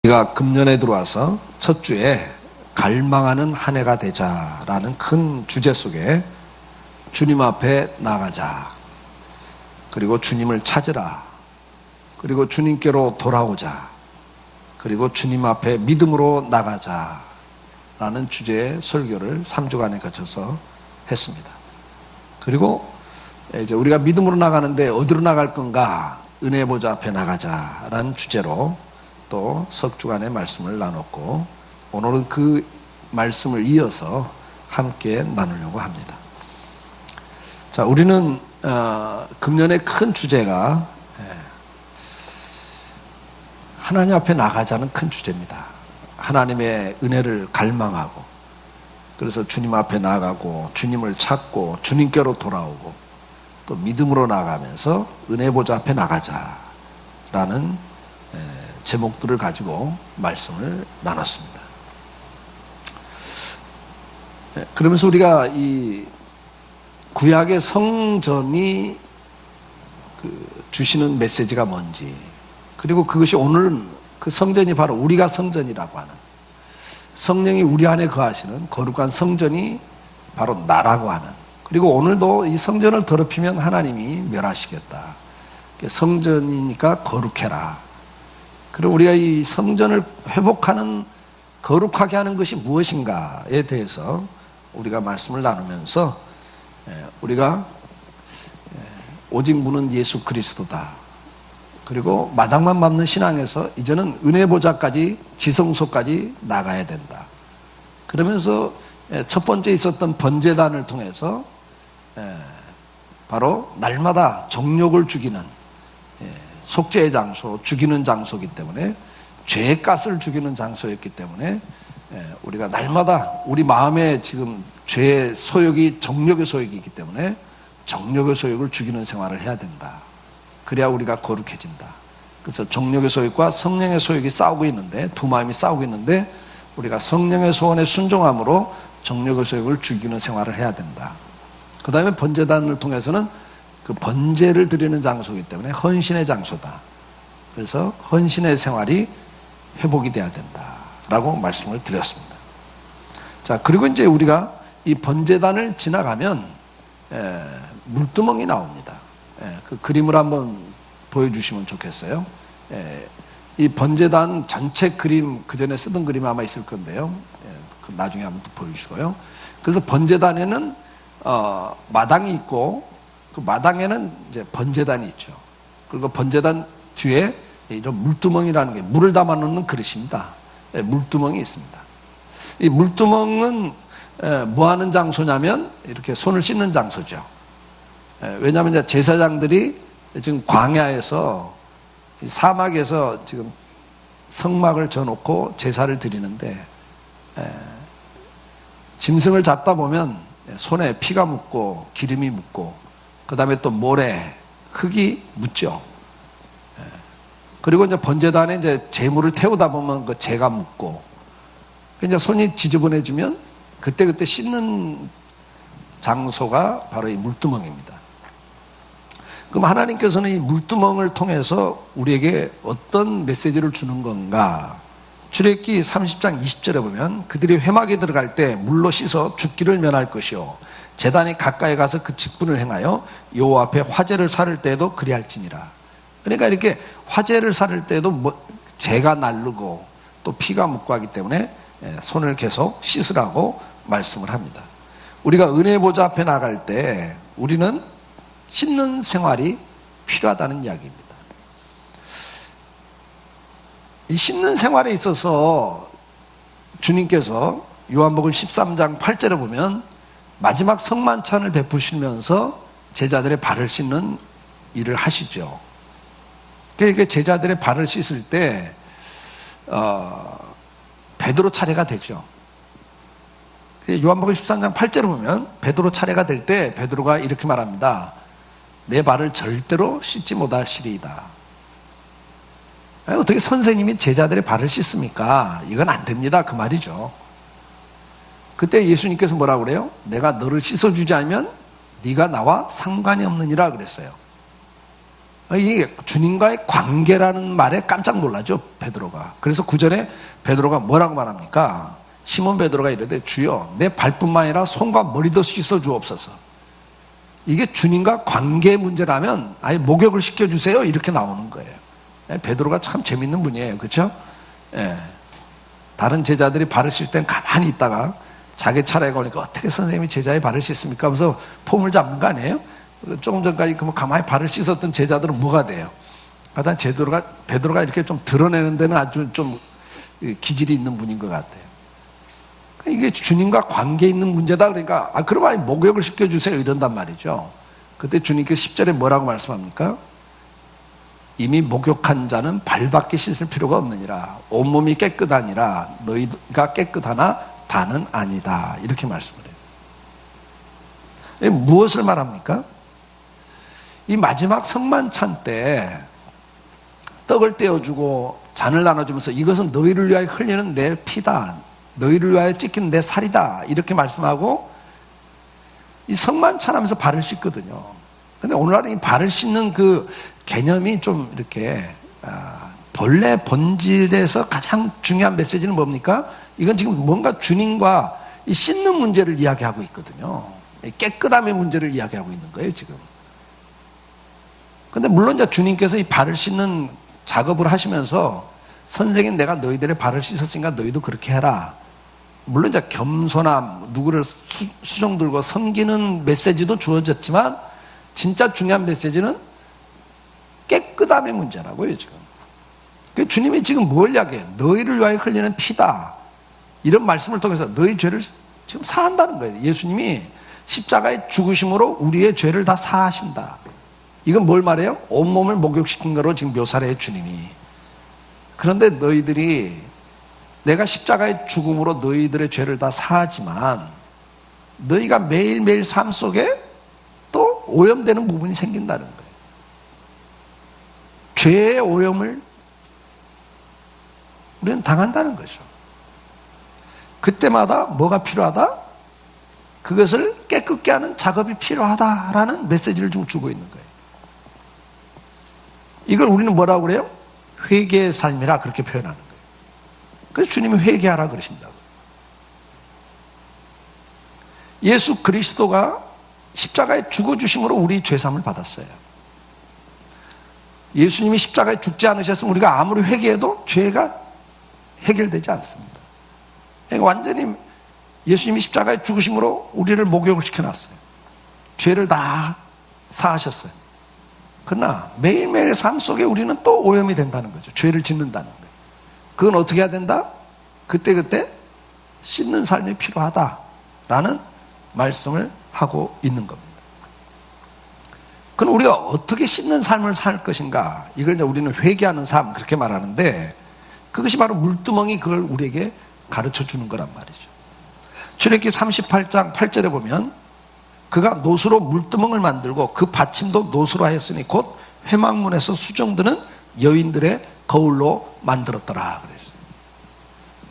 우리가 금년에 들어와서 첫 주에 갈망하는 한 해가 되자라는 큰 주제 속에 주님 앞에 나가자, 그리고 주님을 찾으라, 그리고 주님께로 돌아오자, 그리고 주님 앞에 믿음으로 나가자라는 주제의 설교를 3주간에 거쳐서 했습니다. 그리고 이제 우리가 믿음으로 나가는데 어디로 나갈 건가? 은혜 보좌 앞에 나가자라는 주제로 또 석 주간의 말씀을 나눴고, 오늘은 그 말씀을 이어서 함께 나누려고 합니다. 자, 우리는 금년의 큰 주제가 하나님 앞에 나가자는 큰 주제입니다. 하나님의 은혜를 갈망하고, 그래서 주님 앞에 나가고 주님을 찾고 주님께로 돌아오고 또 믿음으로 나가면서 은혜 보좌 앞에 나가자라는 제목들을 가지고 말씀을 나눴습니다. 그러면서 우리가 이 구약의 성전이 주시는 메시지가 뭔지, 그리고 그것이 오늘은 그 성전이 바로 우리가 성전이라고 하는, 성령이 우리 안에 거하시는 거룩한 성전이 바로 나라고 하는, 그리고 오늘도 이 성전을 더럽히면 하나님이 멸하시겠다. 성전이니까 거룩해라. 그리고 우리가 이 성전을 회복하는, 거룩하게 하는 것이 무엇인가에 대해서 우리가 말씀을 나누면서 우리가 오직 문은 예수 그리스도다. 그리고 마당만 밟는 신앙에서 이제는 은혜 보좌까지, 지성소까지 나가야 된다. 그러면서 첫 번째 있었던 번제단을 통해서 바로 날마다 정욕을 죽이는 속죄의 장소, 죽이는 장소이기 때문에, 죄의 값을 죽이는 장소였기 때문에 우리가 날마다 우리 마음에 지금 죄의 소욕이 정욕의 소욕이기 때문에 정욕의 소욕을 죽이는 생활을 해야 된다. 그래야 우리가 거룩해진다. 그래서 정욕의 소욕과 성령의 소욕이 싸우고 있는데, 두 마음이 싸우고 있는데 우리가 성령의 소원에 순종함으로 정욕의 소욕을 죽이는 생활을 해야 된다. 그 다음에 번제단을 통해서는 그 번제를 드리는 장소이기 때문에 헌신의 장소다. 그래서 헌신의 생활이 회복이 돼야 된다라고 말씀을 드렸습니다. 자, 그리고 이제 우리가 이 번제단을 지나가면 물두멍이 나옵니다. 그 그림을 한번 보여주시면 좋겠어요. 이 번제단 전체 그림, 그 전에 쓰던 그림이 아마 있을 건데요. 나중에 한번 또 보여주시고요. 그래서 번제단에는 마당이 있고, 그 마당에는 이제 번제단이 있죠. 그리고 번제단 뒤에 이런 물두멍이라는 게, 물을 담아 놓는 그릇입니다. 물두멍이 있습니다. 이 물두멍은 뭐 하는 장소냐면 이렇게 손을 씻는 장소죠. 왜냐하면 이제 제사장들이 지금 광야에서, 사막에서 지금 성막을 져놓고 제사를 드리는데, 짐승을 잡다 보면 손에 피가 묻고 기름이 묻고, 그 다음에 또 모래, 흙이 묻죠. 그리고 이제 번제단에 이제 재물을 태우다 보면 그 재가 묻고, 이제 손이 지저분해지면 그때 씻는 장소가 바로 이 물두멍입니다. 그럼 하나님께서는 이 물두멍을 통해서 우리에게 어떤 메시지를 주는 건가? 출애굽기 30장 20절에 보면 그들이 회막에 들어갈 때 물로 씻어 죽기를 면할 것이요, 제단이 가까이 가서 그 직분을 행하여 여호와 앞에 화제를 사를 때에도 그리할지니라. 그러니까 이렇게 화제를 사를 때에도 재가 날르고 또 피가 묻고 하기 때문에 손을 계속 씻으라고 말씀을 합니다. 우리가 은혜 보좌 앞에 나갈 때 우리는 씻는 생활이 필요하다는 이야기입니다. 이 씻는 생활에 있어서 주님께서 요한복음 13장 8절에 보면 마지막 성만찬을 베푸시면서 제자들의 발을 씻는 일을 하시죠. 그러니까 제자들의 발을 씻을 때 베드로 차례가 되죠. 요한복음 13장 8절을 보면 베드로 차례가 될 때 베드로가 이렇게 말합니다. 내 발을 절대로 씻지 못하시리이다. 어떻게 선생님이 제자들의 발을 씻습니까? 이건 안 됩니다, 그 말이죠. 그때 예수님께서 뭐라고 그래요? 내가 너를 씻어주지 않으면 네가 나와 상관이 없느니라 그랬어요. 이게 주님과의 관계라는 말에 깜짝 놀라죠, 베드로가. 그래서 구절에 베드로가 뭐라고 말합니까? 시몬 베드로가 이르되 주여 내 발뿐만 아니라 손과 머리도 씻어 주옵소서. 이게 주님과 관계 문제라면 아예 목욕을 시켜주세요 이렇게 나오는 거예요. 베드로가 참 재밌는 분이에요. 그렇죠? 예. 다른 제자들이 발을 씻을 땐 가만히 있다가 자기 차례가 오니까 어떻게 선생님이 제자의 발을 씻습니까? 하면서 폼을 잡는 거 아니에요? 조금 전까지 가만히 발을 씻었던 제자들은 뭐가 돼요? 하여튼 베드로가 이렇게 좀 드러내는 데는 아주 좀 기질이 있는 분인 것 같아요. 이게 주님과 관계 있는 문제다. 그러니까 그러면 목욕을 시켜주세요 이런단 말이죠. 그때 주님께서 10절에 뭐라고 말씀합니까? 이미 목욕한 자는 발밖에 씻을 필요가 없느니라. 온몸이 깨끗하니라. 너희가 깨끗하나 다는 아니다. 이렇게 말씀을 해요. 무엇을 말합니까? 이 마지막 성만찬 때 떡을 떼어주고 잔을 나눠주면서 이것은 너희를 위하여 흘리는 내 피다. 너희를 위하여 찢긴 내 살이다. 이렇게 말씀하고 이 성만찬 하면서 발을 씻거든요. 근데 오늘날은 이 발을 씻는 그 개념이 좀 이렇게 본래 본질에서 가장 중요한 메시지는 뭡니까? 이건 지금 뭔가 주님과 이 씻는 문제를 이야기하고 있거든요. 깨끗함의 문제를 이야기하고 있는 거예요, 지금. 근데 물론 이제 주님께서 이 발을 씻는 작업을 하시면서 선생님 내가 너희들의 발을 씻었으니까 너희도 그렇게 해라. 물론 이제 겸손함, 누구를 수종 들고 섬기는 메시지도 주어졌지만 진짜 중요한 메시지는 깨끗함의 문제라고요, 지금. 주님이 지금 뭘 이야기해요? 너희를 위하여 흘리는 피다. 이런 말씀을 통해서 너희 죄를 지금 사한다는 거예요. 예수님이 십자가의 죽으심으로 우리의 죄를 다 사하신다. 이건 뭘 말해요? 온몸을 목욕시킨 거로 지금 묘사를 해요, 주님이. 그런데 너희들이 내가 십자가의 죽음으로 너희들의 죄를 다 사하지만 너희가 매일매일 삶 속에 또 오염되는 부분이 생긴다는 거예요. 죄의 오염을 우리는 당한다는 거죠. 그때마다 뭐가 필요하다? 그것을 깨끗게 하는 작업이 필요하다라는 메시지를 좀 주고 있는 거예요. 이걸 우리는 뭐라고 그래요? 회개의 삶이라 그렇게 표현하는 거예요. 그래서 주님이 회개하라 그러신다고. 예수 그리스도가 십자가에 죽어주심으로 우리 죄사함을 받았어요. 예수님이 십자가에 죽지 않으셨으면 우리가 아무리 회개해도 죄가 해결되지 않습니다. 그러니까 완전히 예수님이 십자가에 죽으심으로 우리를 목욕을 시켜놨어요. 죄를 다 사하셨어요. 그러나 매일매일 삶 속에 우리는 또 오염이 된다는 거죠. 죄를 짓는다는 거예요. 그건 어떻게 해야 된다? 그때그때 씻는 삶이 필요하다라는 말씀을 하고 있는 겁니다. 그럼 우리가 어떻게 씻는 삶을 살 것인가? 이걸 이제 우리는 회개하는 삶 그렇게 말하는데 그것이 바로 물두멍이 그걸 우리에게 가르쳐 주는 거란 말이죠. 출애굽기 38장 8절에 보면 그가 노수로 물두멍을 만들고 그 받침도 노수로 하였으니 곧 회막문에서 수정드는 여인들의 거울로 만들었더라 그랬어요.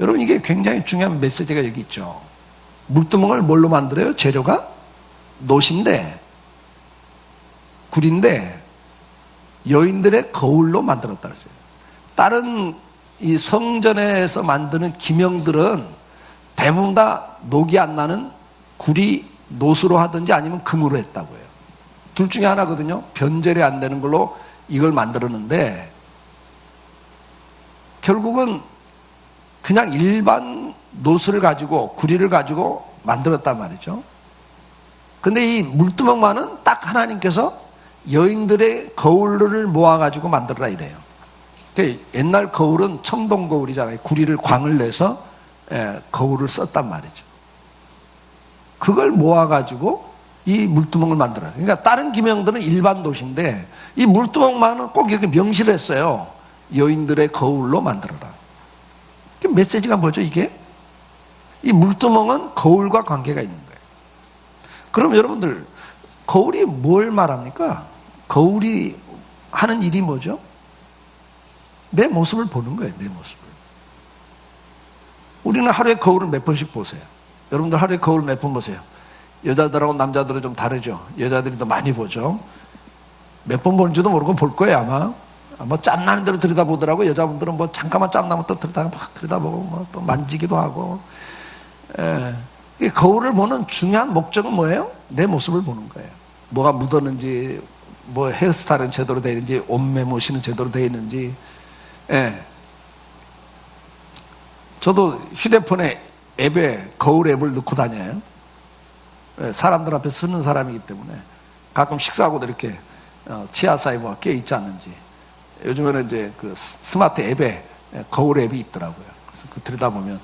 여러분 이게 굉장히 중요한 메시지가 여기 있죠. 물두멍을 뭘로 만들어요? 재료가 노신데 굴인데 여인들의 거울로 만들었다 그랬어요. 다른 이 성전에서 만드는 기명들은 대부분 다 녹이 안 나는 구리 노수로 하든지 아니면 금으로 했다고 해요. 둘 중에 하나거든요. 변절이 안 되는 걸로 이걸 만들었는데 결국은 그냥 일반 노수를 가지고 구리를 가지고 만들었단 말이죠. 근데 이 물두멍만은 딱 하나님께서 여인들의 거울을 모아가지고 만들어라 이래요. 그러니까 옛날 거울은 청동 거울이잖아요. 구리를 광을 내서 거울을 썼단 말이죠. 그걸 모아가지고 이 물두멍을 만들어요. 그러니까 다른 기명들은 일반 도시인데 이 물두멍만은 꼭 이렇게 명시를 했어요. 여인들의 거울로 만들어라. 메시지가 뭐죠 이게? 이 물두멍은 거울과 관계가 있는 거예요. 그럼 여러분들 거울이 뭘 말합니까? 거울이 하는 일이 뭐죠? 내 모습을 보는 거예요. 내 모습을. 우리는 하루에 거울을 몇 번씩 보세요. 여러분들 하루에 거울 몇 번 보세요? 여자들하고 남자들은 좀 다르죠. 여자들이 더 많이 보죠. 몇 번 보는지도 모르고 볼 거예요, 아마. 뭐 짬나는 대로 들여다보더라고. 여자분들은 뭐 잠깐만 짬나면 또 들여다보고 뭐 또 만지기도 하고. 이 거울을 보는 중요한 목적은 뭐예요? 내 모습을 보는 거예요. 뭐가 묻었는지, 뭐 헤어스타일은 제대로 되어 있는지, 옷 매무시는 제대로 되어 있는지. 저도 휴대폰에 앱에 거울 앱을 넣고 다녀요. 사람들 앞에 서는 사람이기 때문에 가끔 식사하고도 이렇게 치아 사이에 뭐가 껴 있지 않는지. 요즘에는 이제 그 스마트 앱에 거울 앱이 있더라고요. 그래서 그 들여다보면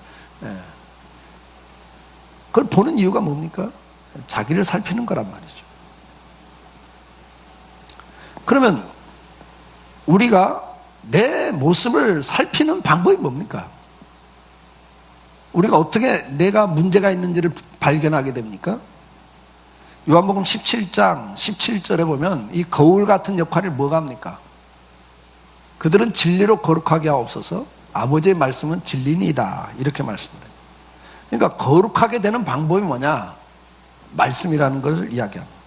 그걸 보는 이유가 뭡니까? 자기를 살피는 거란 말이죠. 그러면 우리가 내 모습을 살피는 방법이 뭡니까? 우리가 어떻게 내가 문제가 있는지를 발견하게 됩니까? 요한복음 17장 17절에 보면 이 거울 같은 역할을 뭐가 합니까? 그들은 진리로 거룩하게 하옵소서, 아버지의 말씀은 진리니이다, 이렇게 말씀을 해요. 그러니까 거룩하게 되는 방법이 뭐냐? 말씀이라는 것을 이야기합니다.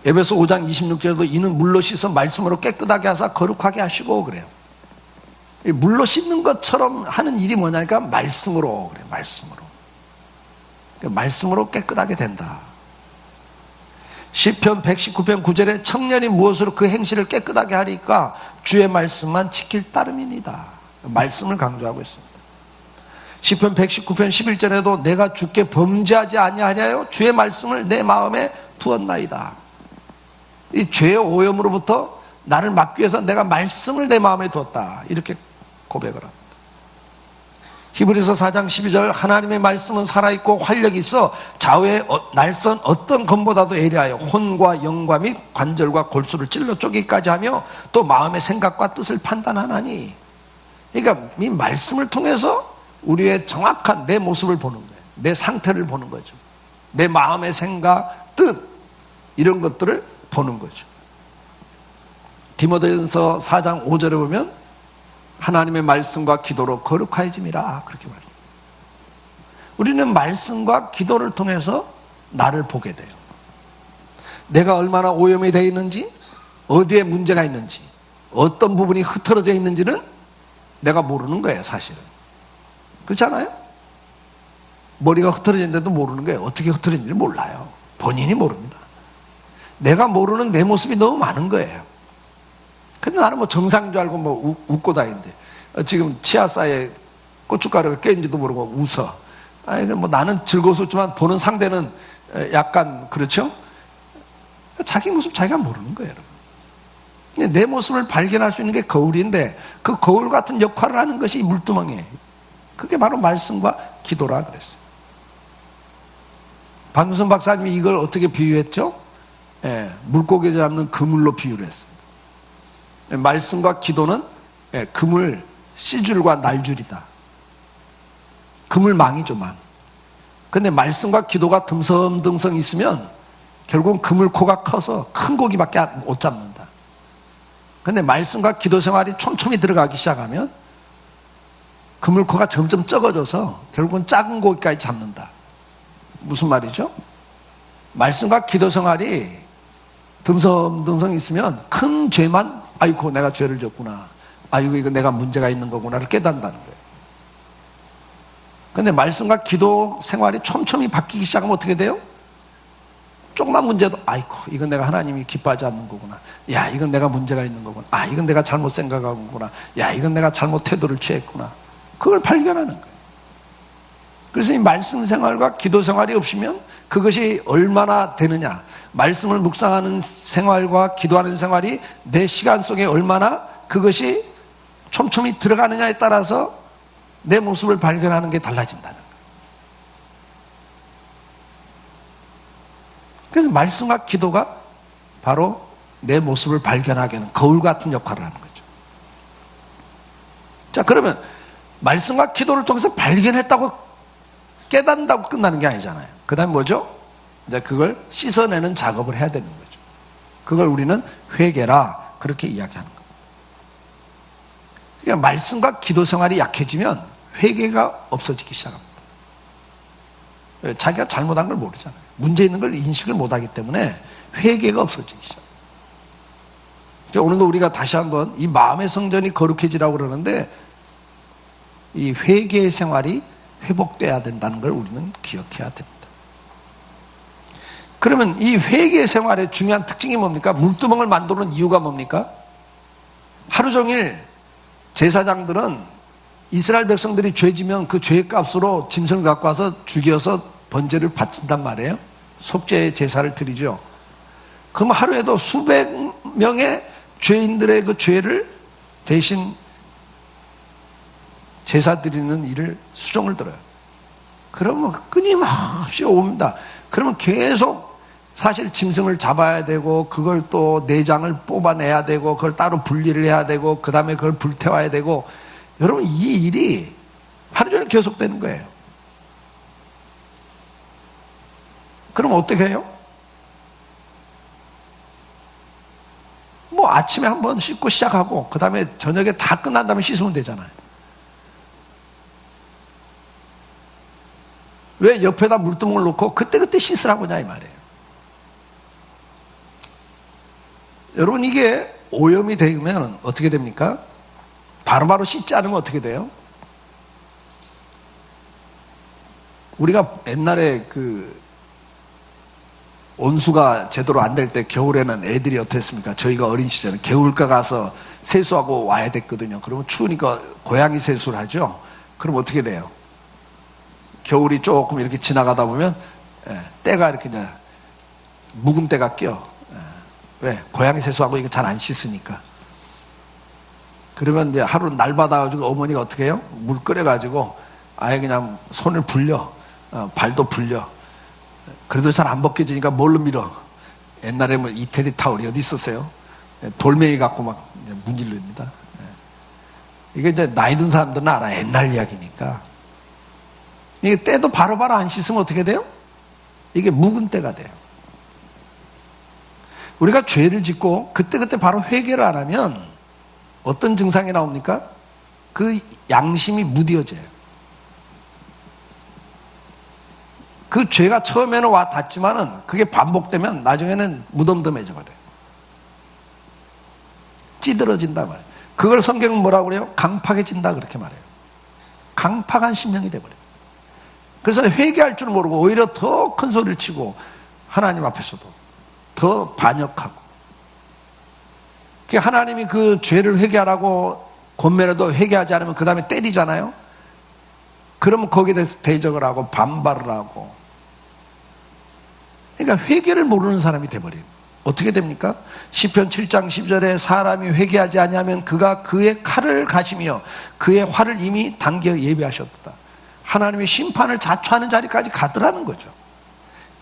에베소 5장 26절에도 이는 물로 씻어 말씀으로 깨끗하게 하사 거룩하게 하시고 그래요. 물로 씻는 것처럼 하는 일이 뭐냐니까 말씀으로 그래요. 말씀으로. 말씀으로 깨끗하게 된다. 시편 119편 9절에 청년이 무엇으로 그 행실을 깨끗하게 하리까 주의 말씀만 지킬 따름이니다. 말씀을 강조하고 있습니다. 시편 119편 11절에도 내가 주께 범죄하지 아니하려 주의 말씀을 내 마음에 두었나이다. 이 죄의 오염으로부터 나를 막기 위해서 내가 말씀을 내 마음에 두었다, 이렇게 고백을 합니다. 히브리서 4장 12절 하나님의 말씀은 살아있고 활력이 있어 좌우의 날선 어떤 검보다도 예리하여 혼과 영과 및 관절과 골수를 찔러 쪼개기까지 하며 또 마음의 생각과 뜻을 판단하나니. 그러니까 이 말씀을 통해서 우리의 정확한 내 모습을 보는 거예요. 내 상태를 보는 거죠. 내 마음의 생각, 뜻, 이런 것들을 보는 거죠. 디모데전서 4장 5절에 보면 하나님의 말씀과 기도로 거룩하여짐이라, 그렇게 말해요. 우리는 말씀과 기도를 통해서 나를 보게 돼요. 내가 얼마나 오염이 되어 있는지, 어디에 문제가 있는지, 어떤 부분이 흐트러져 있는지는 내가 모르는 거예요, 사실은. 그렇지 않아요? 머리가 흐트러졌는데도 모르는 거예요. 어떻게 흐트러졌는지 몰라요. 본인이 모릅니다. 내가 모르는 내 모습이 너무 많은 거예요. 근데 나는 뭐 정상인 줄 알고 뭐 웃고 다니는데 지금 치아 사이에 고춧가루가 껴있는지도 모르고 웃어. 아니, 뭐 나는 즐거워서 웃지만 보는 상대는 약간 그렇죠? 자기 모습 자기가 모르는 거예요, 여러분. 내 모습을 발견할 수 있는 게 거울인데 그 거울 같은 역할을 하는 것이 물두멍이에요. 그게 바로 말씀과 기도라 그랬어요. 박무선 박사님이 이걸 어떻게 비유했죠? 물고기 잡는 그물로 비유를 했어요. 말씀과 기도는 그물 씨줄과 날줄이다. 그물망이죠, 망. 근데 말씀과 기도가 듬성듬성 있으면 결국은 그물코가 커서 큰 고기밖에 못 잡는다. 근데 말씀과 기도 생활이 촘촘히 들어가기 시작하면 그물코가 점점 적어져서 결국은 작은 고기까지 잡는다. 무슨 말이죠? 말씀과 기도 생활이 듬성듬성 있으면 큰 죄만, 아이고 내가 죄를 졌구나, 아이고 이거 내가 문제가 있는 거구나를 깨닫는다는 거예요. 근데 말씀과 기도 생활이 촘촘히 바뀌기 시작하면 어떻게 돼요? 조그만 문제도 아이고 이건 내가 하나님이 기뻐하지 않는 거구나, 야 이건 내가 문제가 있는 거구나, 아 이건 내가 잘못 생각하구나, 야 이건 내가 잘못 태도를 취했구나, 그걸 발견하는 거예요. 그래서 이 말씀 생활과 기도 생활이 없으면 그것이 얼마나 되느냐, 말씀을 묵상하는 생활과 기도하는 생활이 내 시간 속에 얼마나 그것이 촘촘히 들어가느냐에 따라서 내 모습을 발견하는 게 달라진다는 거예요. 그래서 말씀과 기도가 바로 내 모습을 발견하게 하는 거울 같은 역할을 하는 거죠. 자, 그러면 말씀과 기도를 통해서 발견했다고 깨닫는다고 끝나는 게 아니잖아요. 그 다음에 뭐죠? 이제 그걸 씻어내는 작업을 해야 되는 거죠. 그걸 우리는 회개라, 그렇게 이야기하는 겁니다. 그러니까 말씀과 기도 생활이 약해지면 회개가 없어지기 시작합니다. 자기가 잘못한 걸 모르잖아요. 문제 있는 걸 인식을 못하기 때문에 회개가 없어지기 시작합니다. 오늘도 우리가 다시 한번 이 마음의 성전이 거룩해지라고 그러는데 이 회개의 생활이 회복돼야 된다는 걸 우리는 기억해야 됩니다. 그러면 이 회개의 생활의 중요한 특징이 뭡니까? 물두멍을 만드는 이유가 뭡니까? 하루 종일 제사장들은 이스라엘 백성들이 죄지면 그 죄의 값으로 짐승을 갖고 와서 죽여서 번제를 바친단 말이에요. 속죄의 제사를 드리죠. 그럼 하루에도 수백 명의 죄인들의 그 죄를 대신 제사 드리는 일을 수종을 들어요. 그러면 끊임없이 옵니다. 그러면 계속 사실 짐승을 잡아야 되고 그걸 또 내장을 뽑아내야 되고 그걸 따로 분리를 해야 되고 그 다음에 그걸 불태워야 되고 여러분 이 일이 하루 종일 계속되는 거예요. 그럼 어떻게 해요? 뭐 아침에 한번 씻고 시작하고 그 다음에 저녁에 다 끝난 다음에 씻으면 되잖아요. 왜 옆에다 물두멍을 놓고 그때그때 씻으라고 하냐 이 말이에요. 여러분 이게 오염이 되면 어떻게 됩니까? 바로바로 씻지 않으면 어떻게 돼요? 우리가 옛날에 그 온수가 제대로 안 될 때 겨울에는 애들이 어땠습니까? 저희가 어린 시절에 개울가 가서 세수하고 와야 됐거든요. 그러면 추우니까 고양이 세수를 하죠. 그럼 어떻게 돼요? 겨울이 조금 이렇게 지나가다 보면 때가 이렇게 이제 묵은 때가 껴. 왜? 고양이 세수하고 이거 잘 안 씻으니까. 그러면 이제 하루 날 받아가지고 어머니가 어떻게 해요? 물 끓여가지고 아예 그냥 손을 불려. 발도 불려. 그래도 잘 안 벗겨지니까 뭘로 밀어? 옛날에 뭐 이태리 타올이 어디 있었어요? 돌멩이 갖고 막 문질릅니다. 이게 이제 나이 든 사람들은 알아. 옛날 이야기니까. 이게 때도 바로바로 안 씻으면 어떻게 돼요? 이게 묵은 때가 돼요. 우리가 죄를 짓고 그때그때 바로 회개를 안 하면 어떤 증상이 나옵니까? 그 양심이 무뎌져요. 그 죄가 처음에는 와 닿지만은 그게 반복되면 나중에는 무덤덤해져 버려요. 찌들어진다 말이에요. 그걸 성경은 뭐라고 그래요? 강팍해진다 그렇게 말해요. 강팍한 심령이 돼버려요. 그래서 회개할 줄 모르고 오히려 더 큰 소리를 치고 하나님 앞에서도 더 반역하고 하나님이 그 죄를 회개하라고 권면해도 회개하지 않으면 그 다음에 때리잖아요. 그러면 거기에 대해서 대적을 하고 반발을 하고 그러니까 회개를 모르는 사람이 돼버려요. 어떻게 됩니까? 시편 7장 10절에 사람이 회개하지 아니하면 그가 그의 칼을 가시며 그의 활을 이미 당겨 예비하셨다. 하나님의 심판을 자초하는 자리까지 가더라는 거죠.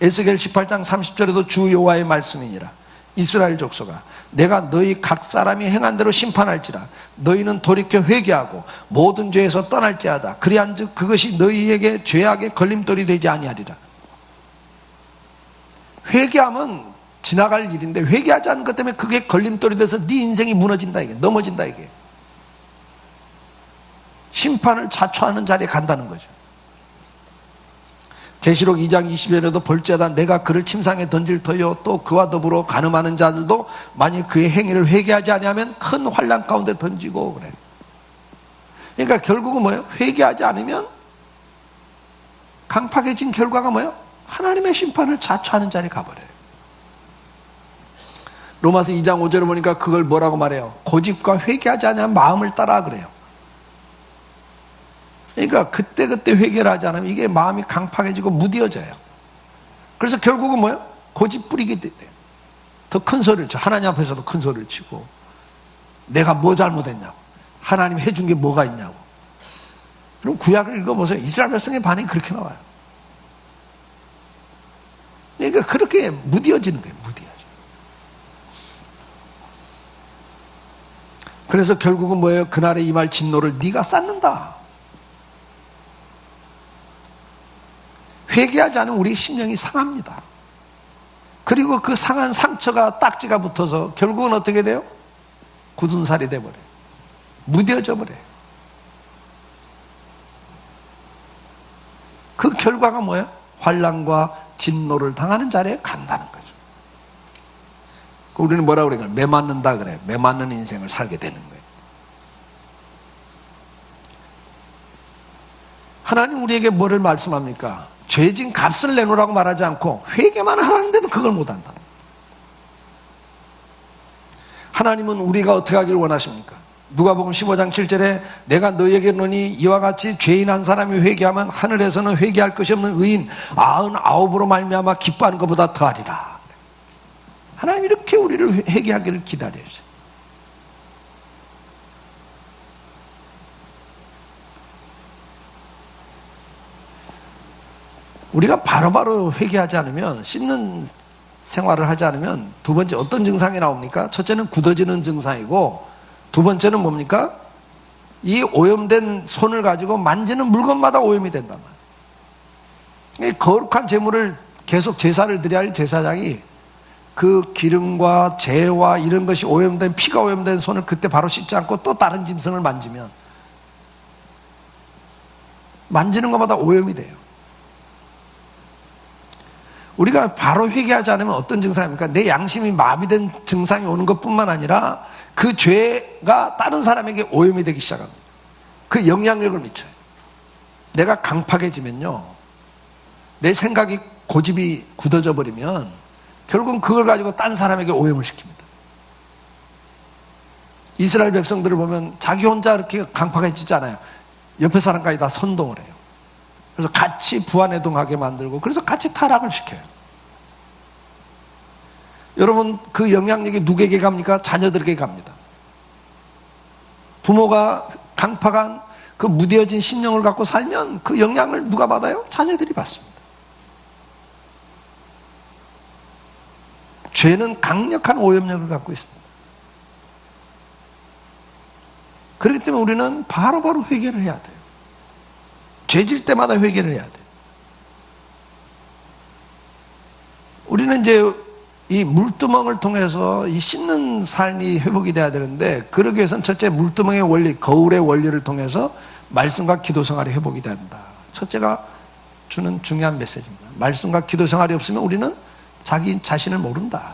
에스겔 18장 30절에도 주 여호와의 말씀이니라. 이스라엘 족속아 내가 너희 각 사람이 행한 대로 심판할지라. 너희는 돌이켜 회개하고 모든 죄에서 떠날지어다. 그리한즉 그것이 너희에게 죄악의 걸림돌이 되지 아니하리라. 회개하면 지나갈 일인데 회개하지 않은 것 때문에 그게 걸림돌이 돼서 네 인생이 무너진다 이게 넘어진다 이게 심판을 자초하는 자리에 간다는 거죠. 계시록 2장 20절에도 볼지어다 내가 그를 침상에 던질 터요 또 그와 더불어 간음하는 자들도 만일 그의 행위를 회개하지 아니하면 큰 환난 가운데 던지고 그래. 그러니까 결국은 뭐예요? 회개하지 않으면 강팍해진 결과가 뭐예요? 하나님의 심판을 자초하는 자리에 가버려요. 로마서 2장 5절에 보니까 그걸 뭐라고 말해요? 고집과 회개하지 않으면 마음을 따라 그래요. 그러니까 그때그때 회개를 하지 않으면 이게 마음이 강팍해지고 무뎌져요. 그래서 결국은 뭐예요? 고집 부리게 돼요. 더 큰 소리를 쳐. 하나님 앞에서도 큰 소리를 치고 내가 뭐 잘못했냐고 하나님 해준 게 뭐가 있냐고. 그럼 구약을 읽어보세요. 이스라엘 백성의 반응이 그렇게 나와요. 그러니까 그렇게 무뎌지는 거예요. 무뎌져. 그래서 결국은 뭐예요? 그날에 임할 진노를 네가 쌓는다. 회개하지 않으면 우리 심령이 상합니다. 그리고 그 상한 상처가 딱지가 붙어서 결국은 어떻게 돼요? 굳은 살이 돼버려요. 무뎌져 버려요. 그 결과가 뭐예요? 환난과 진노를 당하는 자리에 간다는 거죠. 우리는 뭐라고 그래요? 매 맞는다 그래. 매 맞는 인생을 살게 되는 거예요. 하나님 우리에게 뭐를 말씀합니까? 죄진 값을 내놓으라고 말하지 않고 회개만 하라는데도 그걸 못한다. 하나님은 우리가 어떻게 하길 원하십니까? 누가복음 15장 7절에 내가 너희에게 이르노니 이와 같이 죄인 한 사람이 회개하면 하늘에서는 회개할 것이 없는 의인 99으로 말미암아 기뻐하는 것보다 더하리라. 하나님 이렇게 우리를 회개하기를 기다려요. 우리가 바로바로 회개하지 않으면, 씻는 생활을 하지 않으면 두 번째 어떤 증상이 나옵니까? 첫째는 굳어지는 증상이고, 두 번째는 뭡니까? 이 오염된 손을 가지고 만지는 물건마다 오염이 된단 말이에요. 이 거룩한 제물을 계속 제사를 드려야 할 제사장이 그 기름과 재와 이런 것이 오염된, 피가 오염된 손을 그때 바로 씻지 않고 또 다른 짐승을 만지면 만지는 것마다 오염이 돼요. 우리가 바로 회개하지 않으면 어떤 증상입니까? 내 양심이 마비된 증상이 오는 것뿐만 아니라 그 죄가 다른 사람에게 오염이 되기 시작합니다. 그 영향력을 미쳐요. 내가 강팍해지면요, 내 생각이 고집이 굳어져 버리면 결국은 그걸 가지고 딴 사람에게 오염을 시킵니다. 이스라엘 백성들을 보면 자기 혼자 이렇게 강팍해지지 않아요. 옆에 사람까지 다 선동을 해요. 그래서 같이 부안해동하게 만들고, 그래서 같이 타락을 시켜요. 여러분, 그 영향력이 누구에게 갑니까? 자녀들에게 갑니다. 부모가 강팍한 그 무뎌진 심령을 갖고 살면 그 영향을 누가 받아요? 자녀들이 받습니다. 죄는 강력한 오염력을 갖고 있습니다. 그렇기 때문에 우리는 바로바로 회개를 해야 돼요. 죄질 때마다 회개를 해야 돼요. 우리는 이제 이 물두멍을 통해서 이 씻는 삶이 회복이 돼야 되는데, 그러기 위해서는 첫째 물두멍의 원리, 거울의 원리를 통해서 말씀과 기도 생활이 회복이 된다. 첫째가 주는 중요한 메시지입니다. 말씀과 기도 생활이 없으면 우리는 자기 자신을 모른다.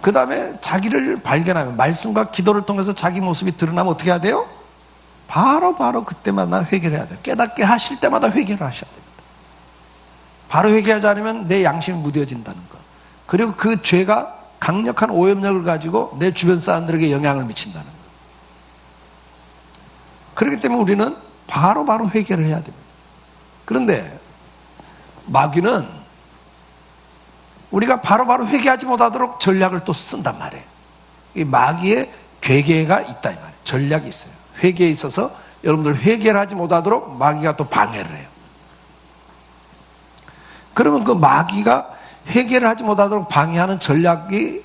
그 다음에 자기를 발견하면, 말씀과 기도를 통해서 자기 모습이 드러나면 어떻게 해야 돼요? 바로 그때마다 회개를 해야 돼요. 깨닫게 하실 때마다 회개를 하셔야 됩니다. 바로 회개하지 않으면 내 양심이 무뎌진다는 것, 그리고 그 죄가 강력한 오염력을 가지고 내 주변 사람들에게 영향을 미친다는 것. 그렇기 때문에 우리는 바로 회개를 해야 됩니다. 그런데 마귀는 우리가 바로 회개하지 못하도록 전략을 또 쓴단 말이에요. 이 마귀의 괴계가 있다 이 말이에요. 전략이 있어요. 회개에 있어서 여러분들 회개를 하지 못하도록 마귀가 또 방해를 해요. 그러면 그 마귀가 회개를 하지 못하도록 방해하는 전략이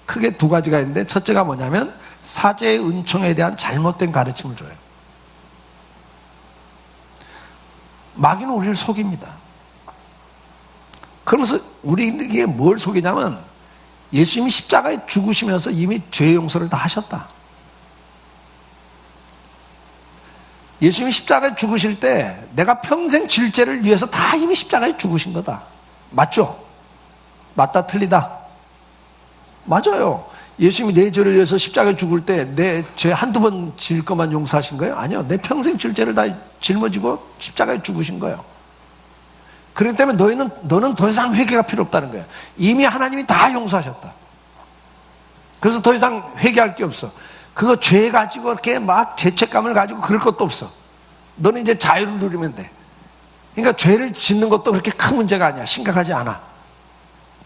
크게 두 가지가 있는데, 첫째가 뭐냐면 사제의 은총에 대한 잘못된 가르침을 줘요. 마귀는 우리를 속입니다. 그러면서 우리에게 뭘 속이냐면, 예수님이 십자가에 죽으시면서 이미 죄 용서를 다 하셨다. 예수님이 십자가에 죽으실 때 내가 평생 질 죄를 위해서 다 이미 십자가에 죽으신 거다. 맞죠? 맞다 틀리다? 맞아요. 예수님이 내 죄를 위해서 십자가에 죽을 때 내 죄 한두 번 질 것만 용서하신 거예요? 아니요. 내 평생 질 죄를 다 짊어지고 십자가에 죽으신 거예요. 그렇기 때문에 너는 더 이상 회개가 필요 없다는 거예요. 이미 하나님이 다 용서하셨다. 그래서 더 이상 회개할 게 없어. 그거 죄 가지고 이렇게 막 죄책감을 가지고 그럴 것도 없어. 너는 이제 자유를 누리면 돼. 그러니까 죄를 짓는 것도 그렇게 큰 문제가 아니야. 심각하지 않아.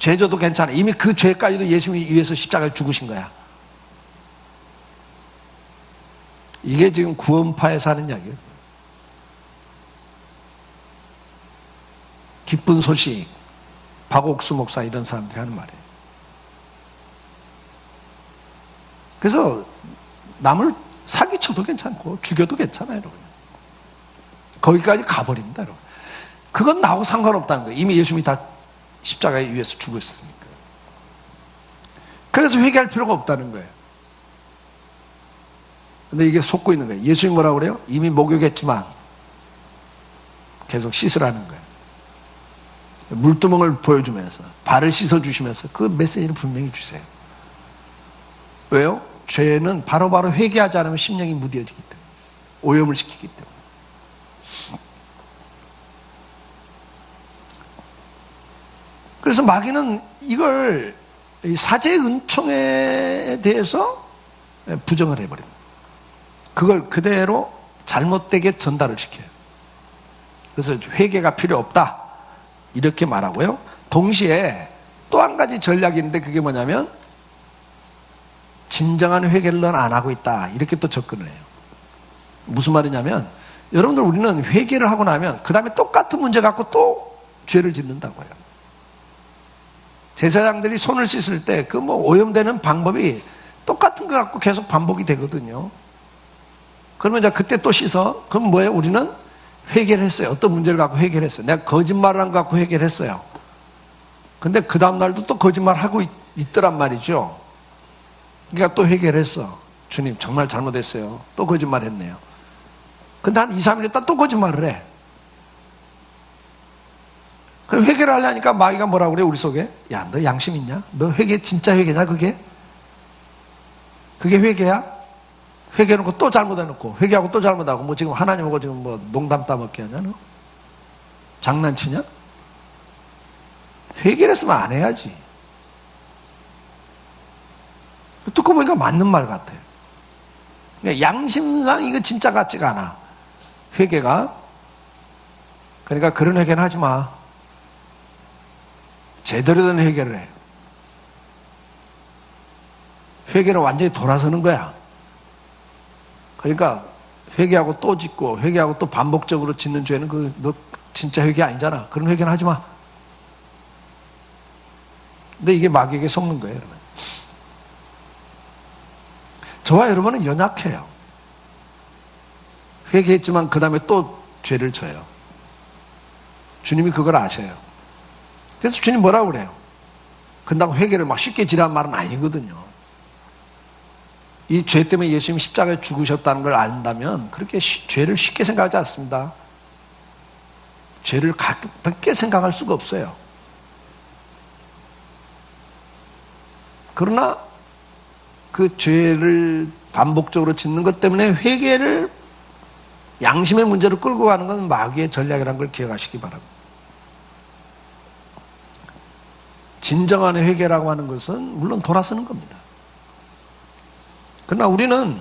죄 져도 괜찮아. 이미 그 죄까지도 예수님이 위해서 십자가에 죽으신 거야. 이게 지금 구원파에서 하는 이야기예요. 기쁜 소식, 박옥수 목사 이런 사람들이 하는 말이에요. 그래서 남을 사기쳐도 괜찮고 죽여도 괜찮아요, 여러분. 거기까지 가버립니다, 여러분. 그건 나하고 상관없다는 거예요. 이미 예수님이 다 십자가에 위해서 죽으셨으니까. 그래서 회개할 필요가 없다는 거예요. 근데 이게 속고 있는 거예요. 예수님이 뭐라고 그래요? 이미 목욕했지만 계속 씻으라는 거예요. 물두멍을 보여주면서 발을 씻어주시면서 그 메시지를 분명히 주세요. 왜요? 죄는 바로바로 회개하지 않으면 심령이 무뎌지기 때문에, 오염을 시키기 때문에. 그래서 마귀는 이걸 사제 은총에 대해서 부정을 해버립니다. 그걸 그대로 잘못되게 전달을 시켜요. 그래서 회개가 필요 없다 이렇게 말하고요. 동시에 또 한 가지 전략이 있는데 그게 뭐냐면 진정한 회개를 넌 안 하고 있다 이렇게 또 접근을 해요. 무슨 말이냐면 여러분들 우리는 회개를 하고 나면 그 다음에 똑같은 문제 갖고 또 죄를 짓는다고요. 제사장들이 손을 씻을 때 그 뭐 오염되는 방법이 똑같은 거 갖고 계속 반복이 되거든요. 그러면 이제 그때 또 씻어. 그럼 뭐예요? 우리는 회개를 했어요. 어떤 문제를 갖고 회개를 했어요. 내가 거짓말을 한 거 갖고 회개를 했어요. 근데 그 다음날도 또 거짓말 하고 있더란 말이죠. 그러니까 또 회개를 했어. 주님 정말 잘못했어요. 또 거짓말 했네요. 근데 한 2, 3일 있다 또 거짓말을 해. 그럼 회개를 하려니까 마귀가 뭐라고 그래 우리 속에? 야, 너 양심 있냐? 너 회개 진짜 회개냐 그게? 그게 회개야? 회개해놓고 또 잘못해놓고 회개하고 또 잘못하고 뭐 지금 하나님하고 지금 뭐 농담 따먹게 하냐 너? 장난치냐? 회개를 했으면 안 해야지. 듣고 보니까 맞는 말 같아요. 그러니까 양심상 이거 진짜 같지가 않아. 회개가. 그러니까 그런 회개는 하지 마. 제대로 된 회개를 해. 회개는 완전히 돌아서는 거야. 그러니까 회개하고 또 짓고 회개하고 또 반복적으로 짓는 죄는 너 진짜 회개 아니잖아. 그런 회개는 하지 마. 근데 이게 마귀에게 속는 거예요. 여러분. 저와 여러분은 연약해요. 회개했지만 그 다음에 또 죄를 져요. 주님이 그걸 아셔요. 그래서 주님 뭐라고 그래요? 근다고 회개를 막 쉽게 지라는 말은 아니거든요. 이 죄 때문에 예수님이 십자가에 죽으셨다는 걸 안다면 그렇게 죄를 쉽게 생각하지 않습니다. 죄를 가볍게 생각할 수가 없어요. 그러나 그 죄를 반복적으로 짓는 것 때문에 회개를 양심의 문제로 끌고 가는 건 마귀의 전략이라는 걸 기억하시기 바랍니다. 진정한 회개라고 하는 것은 물론 돌아서는 겁니다. 그러나 우리는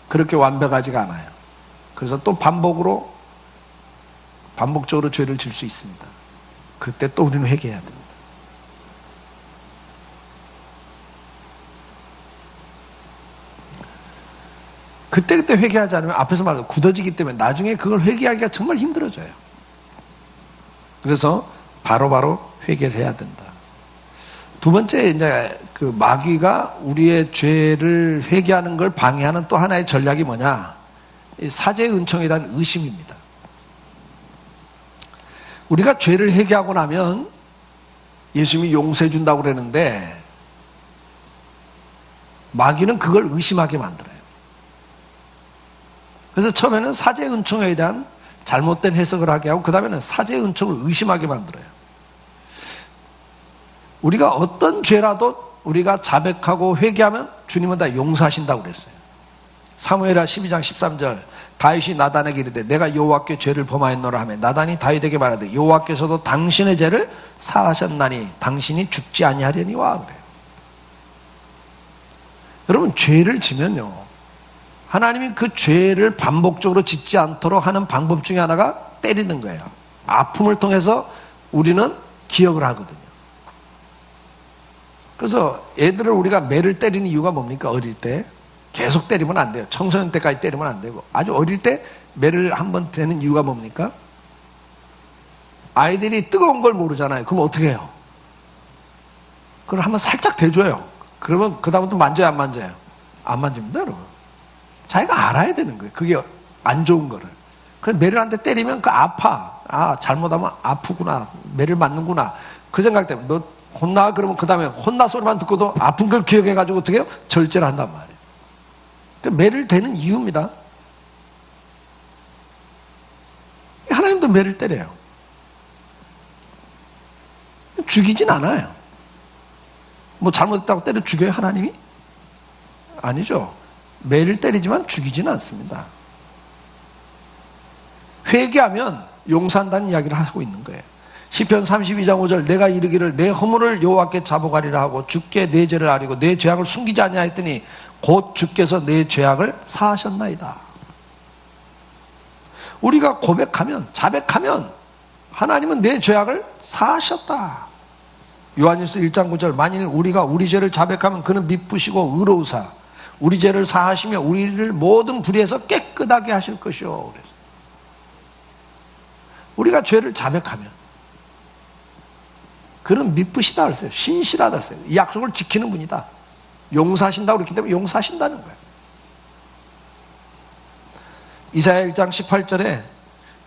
그렇게 완벽하지가 않아요. 그래서 또 반복적으로 죄를 질 수 있습니다. 그때 또 우리는 회개해야 됩니다. 그때 회개하지 않으면 앞에서 말한 굳어지기 때문에 나중에 그걸 회개하기가 정말 힘들어져요. 그래서 바로바로 회개를 해야 된다. 두 번째, 이제 그 마귀가 우리의 죄를 회개하는 걸 방해하는 또 하나의 전략이 뭐냐? 사제의 은총에 대한 의심입니다. 우리가 죄를 회개하고 나면 예수님이 용서해 준다고 그러는데 마귀는 그걸 의심하게 만들어요. 그래서 처음에는 사제의 은총에 대한 잘못된 해석을 하게 하고 그 다음에는 사제의 은총을 의심하게 만들어요. 우리가 어떤 죄라도 우리가 자백하고 회개하면 주님은 다 용서하신다고 그랬어요. 사무엘하 12장 13절 다윗이 나단에게 이르되 내가 여호와께 죄를 범하였노라 하며 나단이 다윗에게 말하되 여호와께서도 당신의 죄를 사하셨나니 당신이 죽지 아니하려니와 그래요. 여러분 죄를 지면요 하나님이 그 죄를 반복적으로 짓지 않도록 하는 방법 중에 하나가 때리는 거예요. 아픔을 통해서 우리는 기억을 하거든요. 그래서 애들을 우리가 매를 때리는 이유가 뭡니까? 어릴 때 계속 때리면 안 돼요. 청소년 때까지 때리면 안 되고 아주 어릴 때 매를 한번 대는 이유가 뭡니까? 아이들이 뜨거운 걸 모르잖아요. 그럼 어떻게 해요? 그걸 한번 살짝 대줘요. 그러면 그 다음부터 만져요 안 만져요? 안 만집니다 여러분. 자기가 알아야 되는 거예요. 그게 안 좋은 거를. 그래서 매를 한 대 때리면 그 아파. 아 잘못하면 아프구나. 매를 맞는구나. 그 생각 때문에 너 혼나 그러면 그 다음에 혼나 소리만 듣고도 아픈 걸 기억해가지고 어떻게 해요? 절제를 한단 말이에요. 그러니까 매를 대는 이유입니다. 하나님도 매를 때려요. 죽이진 않아요. 뭐 잘못했다고 때려 죽여요, 하나님이? 아니죠. 매일 때리지만 죽이진 않습니다. 회개하면 용서한다는 이야기를 하고 있는 거예요. 시편 32장 5절 내가 이르기를 내 허물을 여호와께 자복하리라 하고 주께 내 죄를 아리고 내 죄악을 숨기지 아니하였더니 곧 주께서 내 죄악을 사하셨나이다. 우리가 고백하면, 자백하면 하나님은 내 죄악을 사하셨다. 요한일서 1장 9절 만일 우리가 우리 죄를 자백하면 그는 미쁘시고 의로우사 우리 죄를 사하시며 우리를 모든 불의에서 깨끗하게 하실 것이요. 그래서 우리가 죄를 자백하면 그는 미쁘시다 그랬어요. 신실하다 그랬어요. 이 약속을 지키는 분이다. 용서하신다고 그랬기 때문에 용서하신다는 거예요. 이사야 1장 18절에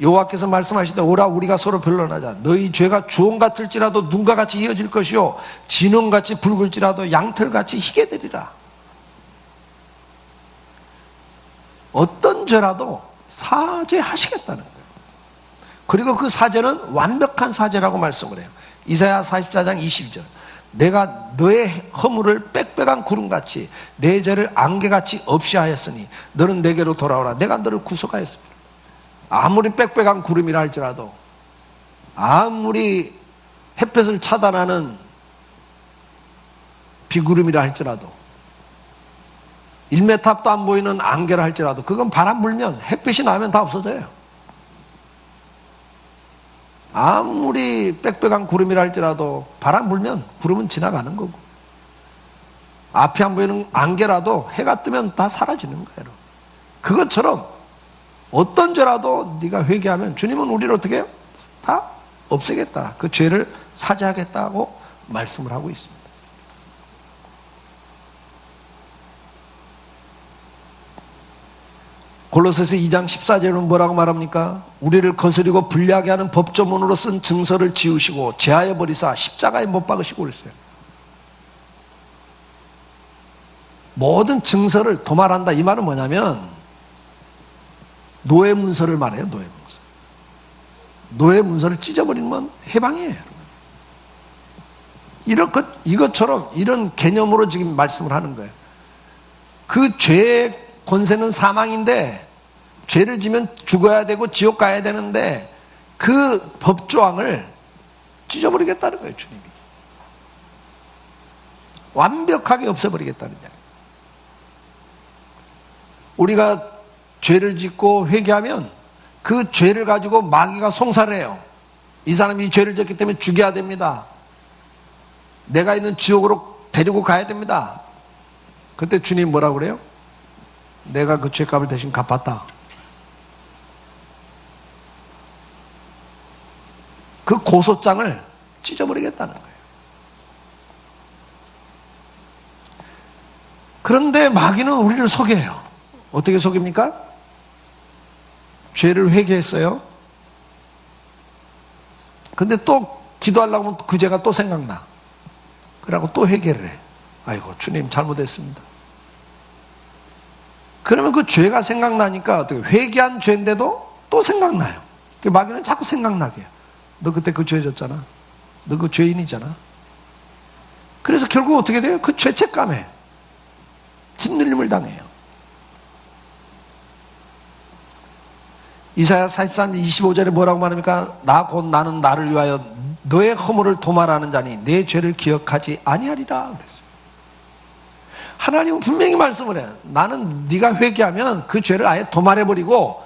여호와께서 말씀하시되 오라 우리가 서로 변론하자. 너희 죄가 주홍 같을지라도 눈과 같이 이어질 것이요 진홍같이 붉을지라도 양털같이 희게 되리라. 어떤 죄라도 사죄하시겠다는 거예요. 그리고 그 사죄는 완벽한 사죄라고 말씀을 해요. 이사야 44장 22절 내가 너의 허물을 빽빽한 구름같이 내 죄를 안개같이 없이 하였으니 너는 내게로 돌아오라. 내가 너를 구속하였습니다. 아무리 빽빽한 구름이라 할지라도 아무리 햇볕을 차단하는 비구름이라 할지라도 1m 앞도 안 보이는 안개라 할지라도 그건 바람 불면 햇빛이 나면 다 없어져요. 아무리 빽빽한 구름이라 할지라도 바람 불면 구름은 지나가는 거고 앞이 안 보이는 안개라도 해가 뜨면 다 사라지는 거예요. 그것처럼 어떤 죄라도 네가 회개하면 주님은 우리를 어떻게 해요? 다 없애겠다. 그 죄를 사죄하겠다고 말씀을 하고 있습니다. 골로새서 2장 14절은 뭐라고 말합니까? 우리를 거스리고 불리하게 하는 법조문으로 쓴 증서를 지우시고 제하여 버리사 십자가에 못 박으시고 그랬어요. 모든 증서를 도말한다. 이 말은 뭐냐면 노예 문서를 말해요. 노예 문서. 노예 문서를 찢어버리면 해방이에요. 이것처럼 이런 개념으로 지금 말씀을 하는 거예요. 그 죄의 권세는 사망인데 죄를 지면 죽어야 되고 지옥 가야 되는데 그 법조항을 찢어버리겠다는 거예요. 주님이 완벽하게 없애버리겠다는 이야기. 우리가 죄를 짓고 회개하면 그 죄를 가지고 마귀가 송사를 해요. 이 사람이 이 죄를 졌기 때문에 죽여야 됩니다. 내가 있는 지옥으로 데리고 가야 됩니다. 그때 주님 뭐라고 그래요? 내가 그 죄값을 대신 갚았다. 그 고소장을 찢어버리겠다는 거예요. 그런데 마귀는 우리를 속여요. 어떻게 속입니까? 죄를 회개했어요. 근데 또 기도하려고 하면 그 죄가 또 생각나. 그러고 또 회개를 해. 아이고 주님 잘못했습니다. 그러면 그 죄가 생각나니까 어떻게 회개한 죄인데도 또 생각나요. 그 마귀는 자꾸 생각나게 해요. 너 그때 그 죄 졌잖아. 너 그 죄인이잖아. 그래서 결국 어떻게 돼요? 그 죄책감에 짓눌림을 당해요. 이사야 43장 25절에 뭐라고 말합니까? 나 곧 나는 나를 위하여 너의 허물을 도말하는 자니 내 죄를 기억하지 아니하리라 그랬어요. 하나님은 분명히 말씀을 해요. 나는 네가 회개하면 그 죄를 아예 도말해버리고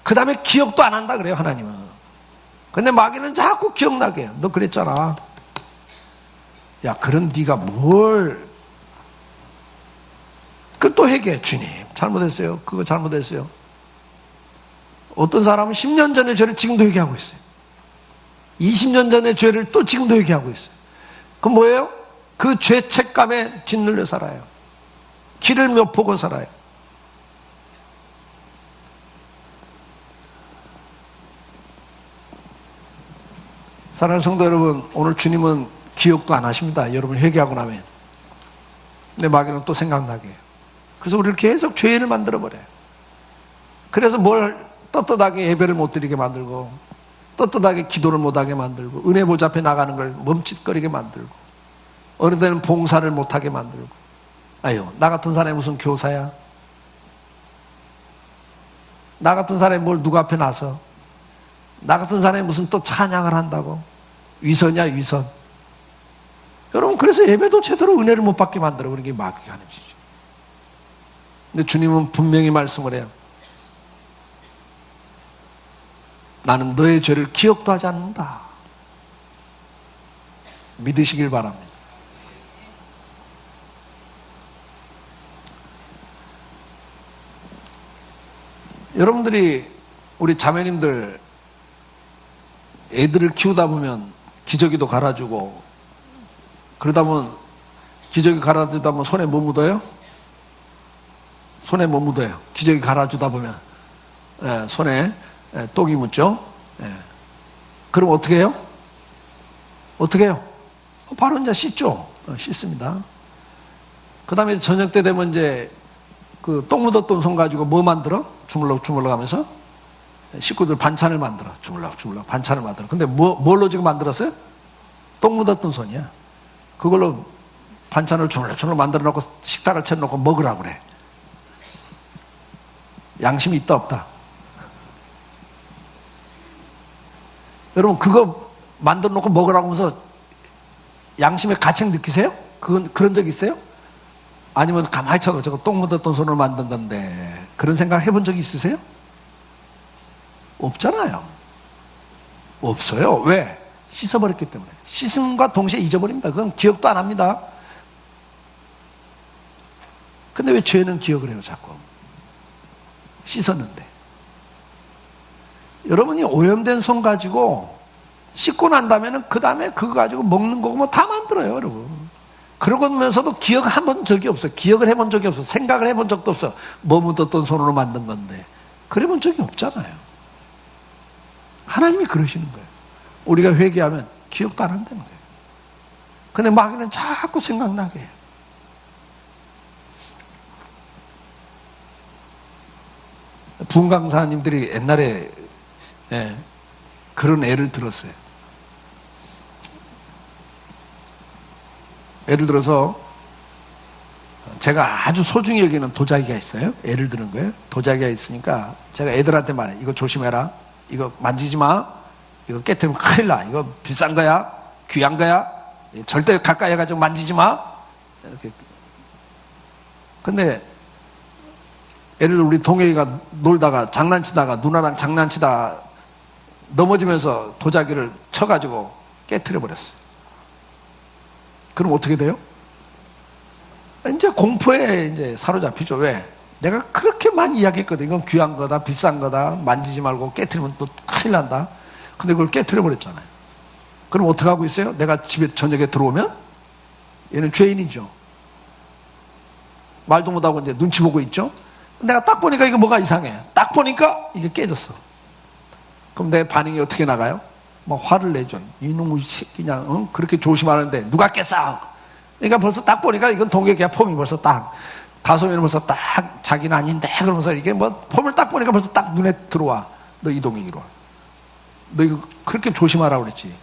그 다음에 기억도 안 한다 그래요. 하나님은. 근데 마귀는 자꾸 기억나게 해요. 너 그랬잖아. 야 그런 네가 뭘 그 또 회개해. 주님 잘못했어요. 그거 잘못했어요. 어떤 사람은 10년 전의 죄를 지금도 회개하고 있어요. 20년 전의 죄를 또 지금도 회개하고 있어요. 그럼 뭐예요? 그 죄책감에 짓눌려 살아요. 길을 못 보고 살아요. 사랑하는 성도 여러분, 오늘 주님은 기억도 안 하십니다. 여러분 회개하고 나면. 근데 마귀는 또 생각나게 해요. 그래서 우리를 계속 죄인을 만들어버려요. 그래서 뭘 떳떳하게 예배를 못 드리게 만들고 떳떳하게 기도를 못하게 만들고, 은혜 보좌 앞에 나가는 걸 멈칫거리게 만들고, 어느 때는 봉사를 못하게 만들고. 아유, 나 같은 사람이 무슨 교사야? 나 같은 사람이 뭘 누구 앞에 나서? 나 같은 사람이 무슨 또 찬양을 한다고? 위선이야, 위선. 여러분, 그래서 예배도 제대로 은혜를 못 받게 만들어. 그런 게 마귀가 하는 짓이죠. 근데 주님은 분명히 말씀을 해요. 나는 너의 죄를 기억도 하지 않는다. 믿으시길 바랍니다. 여러분들이, 우리 자매님들 애들을 키우다 보면 기저귀도 갈아주고, 그러다 보면 기저귀 갈아주다 보면 손에 뭐 묻어요? 손에 뭐 묻어요? 기저귀 갈아주다 보면 손에 똑이 묻죠? 그럼 어떻게 해요? 어떻게 해요? 바로 이제 씻죠. 씻습니다. 그 다음에 저녁 때 되면 이제 그 똥 묻었던 손 가지고 뭐 만들어? 주물럭 하면서 식구들 반찬을 만들어. 주물럭 반찬을 만들어. 근데 뭘로 지금 만들었어요? 똥 묻었던 손이야. 그걸로 반찬을 주물럭 만들어 놓고 식탁을 차려놓고 먹으라고 그래. 양심이 있다 없다? 여러분, 그거 만들어 놓고 먹으라고 하면서 양심의 가책 느끼세요? 그런 적 있어요? 아니면 가만히 쳐도 저거 똥 묻었던 손을 만든 건데, 그런 생각 해본 적 있으세요? 없잖아요. 없어요. 왜? 씻어버렸기 때문에. 씻음과 동시에 잊어버립니다. 그건 기억도 안 합니다. 근데 왜 죄는 기억을 해요, 자꾸? 씻었는데. 여러분이 오염된 손 가지고 씻고 난 다음에는 그 다음에 그거 가지고 먹는 거고 뭐 다 만들어요, 여러분. 그러면서도 기억 해본 적이 없어요. 기억을 해본 적이 없어요. 생각을 해본 적도 없어요. 뭐 묻었던 손으로 만든 건데. 그래본 적이 없잖아요. 하나님이 그러시는 거예요. 우리가 회개하면 기억도 안 한다는 거예요. 근데 마귀는 자꾸 생각나게 해요. 부흥강사님들이 옛날에 그런 예를 들었어요. 예를 들어서 제가 아주 소중히 여기는 도자기가 있어요. 예를 드는 거예요. 도자기가 있으니까 제가 애들한테 말해요. 이거 조심해라. 이거 만지지 마. 이거 깨트리면 큰일 나. 이거 비싼 거야. 귀한 거야. 절대 가까이 해가지고 만지지 마. 이렇게. 근데 예를 들어 우리 동해이가 놀다가 장난치다가 누나랑 장난치다 넘어지면서 도자기를 쳐가지고 깨트려 버렸어요. 그럼 어떻게 돼요? 이제 공포에 이제 사로잡히죠. 왜? 내가 그렇게 많이 이야기했거든. 이건 귀한 거다, 비싼 거다, 만지지 말고 깨트리면 또 큰일 난다. 근데 그걸 깨트려 버렸잖아요. 그럼 어떻게 하고 있어요? 내가 집에 저녁에 들어오면 얘는 죄인이죠. 말도 못하고 이제 눈치 보고 있죠. 내가 딱 보니까 이거 뭐가 이상해. 딱 보니까 이게 깨졌어. 그럼 내 반응이 어떻게 나가요? 막 화를 내죠. 이놈의 새끼 그냥 그렇게 조심하는데 누가 깼어? 그러니까 벌써 딱 보니까 이건 동격이야. 폼이 벌써 딱 다솜이는 벌써 딱 자기는 아닌데 그러면서 이게 뭐 폼을 딱 보니까 벌써 딱 눈에 들어와. 너 이동익이로 와. 너 이거 그렇게 조심하라고 그랬지.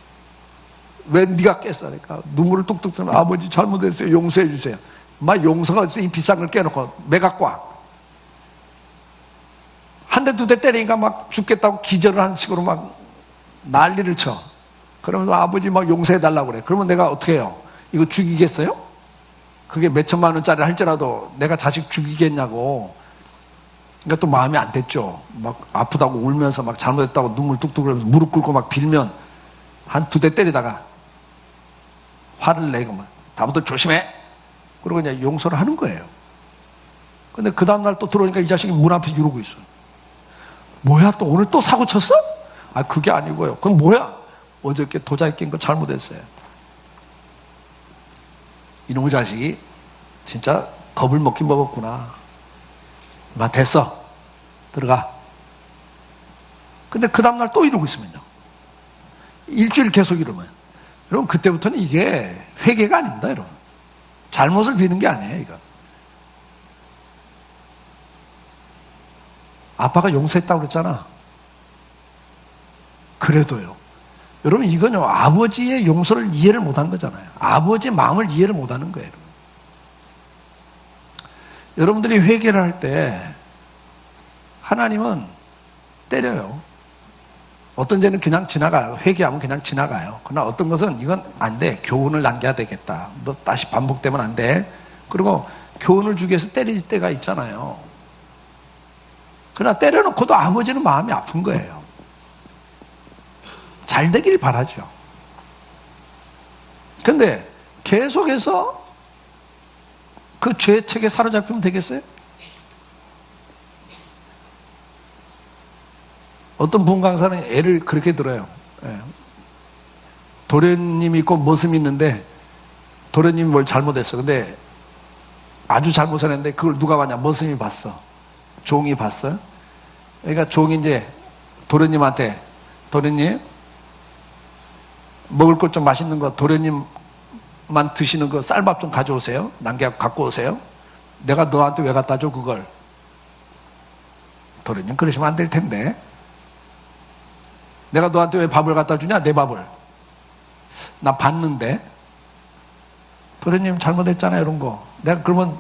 왜 네가 깼어? 그러니까 눈물을 뚝뚝 들면 아버지 잘못했어요. 용서해 주세요. 막 용서가 있어. 이 비싼 걸 깨놓고 매갖고 와. 한 대 두 대 때리니까 막 죽겠다고 기절을 하는 식으로 막 난리를 쳐. 그러면서 아버지 막 용서해달라고 그래. 그러면 내가 어떻게 해요? 이거 죽이겠어요? 그게 몇 천만 원짜리 할지라도 내가 자식 죽이겠냐고. 그러니까 또 마음이 안 됐죠. 막 아프다고 울면서 막 잘못했다고 눈물 뚝뚝 흘리면서 무릎 꿇고 막 빌면 한 두 대 때리다가 화를 내고 막 다음부터 조심해. 그러고 그냥 용서를 하는 거예요. 근데 그 다음날 또 들어오니까 이 자식이 문 앞에서 이러고 있어. 뭐야, 또 오늘 또 사고 쳤어? 아, 그게 아니고요. 그건 뭐야? 어저께 도자기 낀 거 잘못했어요. 이놈의 자식이 진짜 겁을 먹긴 먹었구나. 나 됐어. 들어가. 근데 그 다음날 또 이러고 있으면요. 일주일 계속 이러면. 여러분, 그때부터는 이게 회개가 아닙니다, 여러분. 잘못을 비는 게 아니에요, 이건. 아빠가 용서했다고 그랬잖아. 그래도요. 여러분, 이건요, 아버지의 용서를 이해를 못한 거잖아요. 아버지의 마음을 이해를 못하는 거예요. 여러분들이 회개를 할 때 하나님은 때려요. 어떤 죄는 그냥 지나가요. 회개하면 그냥 지나가요. 그러나 어떤 것은 이건 안 돼. 교훈을 남겨야 되겠다. 너 다시 반복되면 안 돼. 그리고 교훈을 주기 위해서 때릴 때가 있잖아요. 그러나 때려놓고도 아버지는 마음이 아픈 거예요. 잘 되길 바라죠. 근데 계속해서 그 죄책에 사로잡히면 되겠어요? 어떤 분 강사는 애를 그렇게 들어요. 도련님이 있고 머슴이 있는데 도련님이 뭘 잘못했어. 근데 아주 잘못했는데 그걸 누가 봤냐? 머슴이 봤어. 종이 봤어요. 그러니까 종이 이제 도련님한테, 도련님 먹을 것 좀 맛있는 거 도련님만 드시는 거 쌀밥 좀 가져오세요. 남겨 갖고 오세요. 내가 너한테 왜 갖다 줘 그걸? 도련님 그러시면 안 될 텐데. 내가 너한테 왜 밥을 갖다 주냐? 내 밥을. 나 봤는데. 도련님 잘못했잖아요, 이런 거. 내가 그러면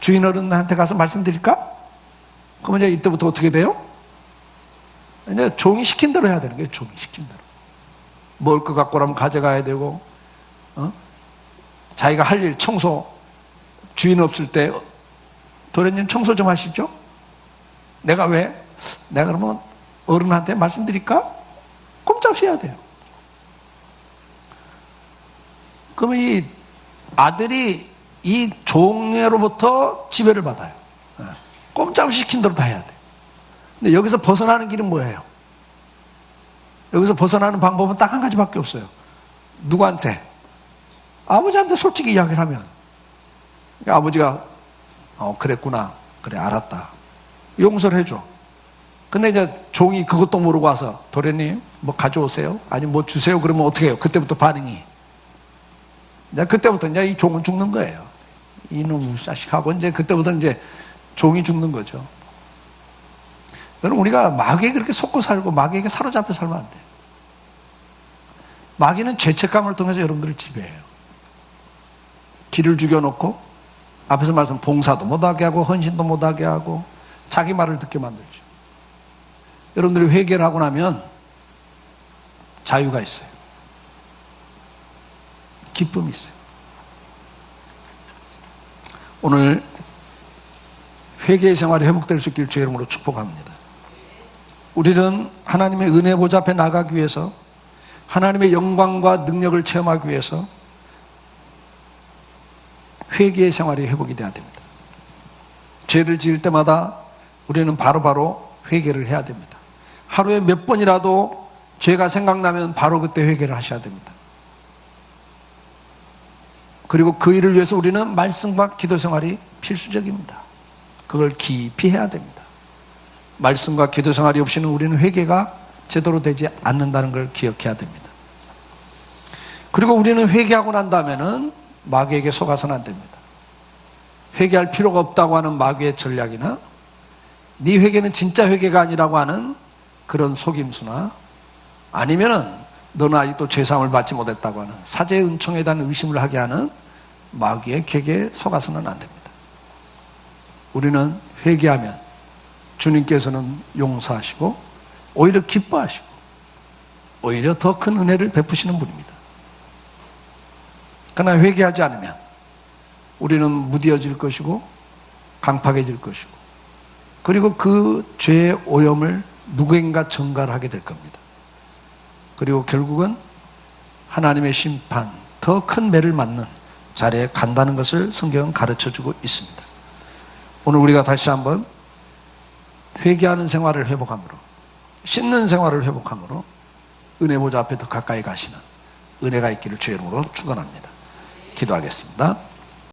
주인 어른한테 가서 말씀드릴까? 그러면 이제 이때부터 어떻게 돼요? 이제 종이 시킨 대로 해야 되는 거예요, 종이 시킨 대로. 먹을 것 갖고 오라면 가져가야 되고, 자기가 할 일, 청소, 주인 없을 때, 도련님 청소 좀 하시죠? 내가 왜? 내가 그러면 어른한테 말씀드릴까? 꼼짝없이 해야 돼요. 그러면 이 아들이 이 종으로부터 지배를 받아요. 꼼짝없이 시킨 대로 다 해야 돼. 근데 여기서 벗어나는 길은 뭐예요? 여기서 벗어나는 방법은 딱 한 가지밖에 없어요. 누구한테? 아버지한테 솔직히 이야기를 하면. 아버지가 그랬구나. 그래, 알았다. 용서를 해줘. 근데 이제 종이 그것도 모르고 와서 도련님 뭐 가져오세요? 아니 뭐 주세요? 그러면 어떻게 해요? 그때부터 반응이. 이제 그때부터 이제 이 종은 죽는 거예요. 이놈 자식하고 이제 그때부터 이제 종이 죽는 거죠. 여러분, 우리가 마귀에 그렇게 속고 살고 마귀에게 사로잡혀 살면 안 돼요. 마귀는 죄책감을 통해서 여러분들을 지배해요. 길을 죽여놓고 앞에서 말씀 봉사도 못하게 하고 헌신도 못하게 하고 자기 말을 듣게 만들죠. 여러분들이 회개를 하고 나면 자유가 있어요. 기쁨이 있어요. 오늘 회개의 생활이 회복될 수 있길 주의 이름으로 축복합니다. 우리는 하나님의 은혜 보좌 앞에 나가기 위해서, 하나님의 영광과 능력을 체험하기 위해서 회개의 생활이 회복이 돼야 됩니다. 죄를 지을 때마다 우리는 바로바로 회개를 해야 됩니다. 하루에 몇 번이라도 죄가 생각나면 바로 그때 회개를 하셔야 됩니다. 그리고 그 일을 위해서 우리는 말씀과 기도 생활이 필수적입니다. 그걸 깊이 해야 됩니다. 말씀과 기도 생활이 없이는 우리는 회개가 제대로 되지 않는다는 걸 기억해야 됩니다. 그리고 우리는 회개하고 난 다음에는 마귀에게 속아서는 안 됩니다. 회개할 필요가 없다고 하는 마귀의 전략이나 네 회개는 진짜 회개가 아니라고 하는 그런 속임수나 아니면은 너는 아직도 죄사함을 받지 못했다고 하는 사죄의 은총에 대한 의심을 하게 하는 마귀의 객에 속아서는 안 됩니다. 우리는 회개하면 주님께서는 용서하시고 오히려 기뻐하시고 오히려 더 큰 은혜를 베푸시는 분입니다. 그러나 회개하지 않으면 우리는 무뎌질 것이고 강팍해질 것이고 그리고 그 죄의 오염을 누구인가 전가를 하게 될 겁니다. 그리고 결국은 하나님의 심판, 더 큰 매를 맞는 자리에 간다는 것을 성경은 가르쳐주고 있습니다. 오늘 우리가 다시 한번 회개하는 생활을 회복함으로, 씻는 생활을 회복함으로 은혜 보좌 앞에 더 가까이 가시는 은혜가 있기를 주의 이름으로 축원합니다. 기도하겠습니다.